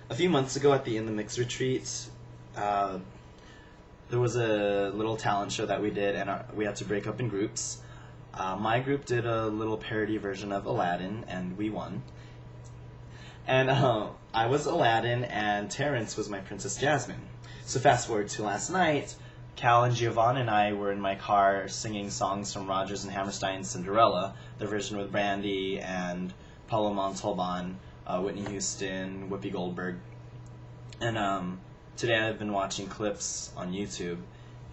A few months ago at the In the Mix retreat, there was a little talent show that we did, and we had to break up in groups. My group did a little parody version of Aladdin, and we won. And I was Aladdin, and Terrance was my Princess Jasmine. So fast forward to last night, Cal and Giovanni and I were in my car singing songs from Rodgers and Hammerstein's Cinderella, the version with Brandy and Paulo Montalban, Whitney Houston, Whoopi Goldberg. And today I've been watching clips on YouTube,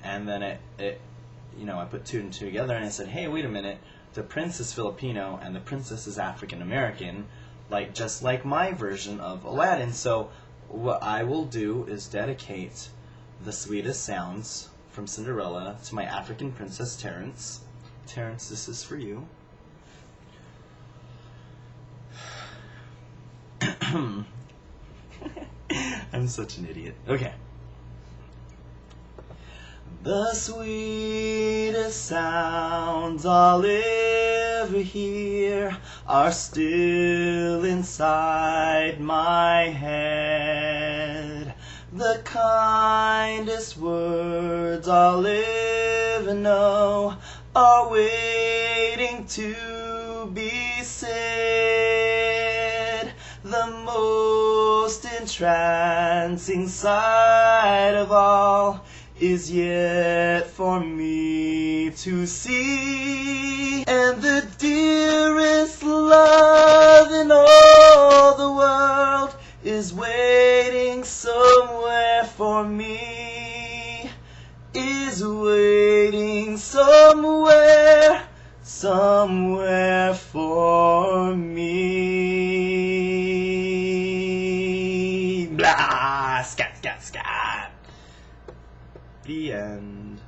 and then I put two and two together, and I said, hey, wait a minute, the prince is Filipino and the princess is African American, just like my version of Aladdin. So what I will do is dedicate the Sweetest Sounds from Cinderella to my African princess Terrance. Terrance, this is for you. I'm such an idiot. Okay. The sweetest sounds I'll ever hear are still inside my head. The kindest words I'll ever know are waiting to be said. The most entrancing sight of all is yet for me to see, and the dearest love in all the world is waiting somewhere for me, is waiting somewhere for me. Blah, scat, scat, scat. The end.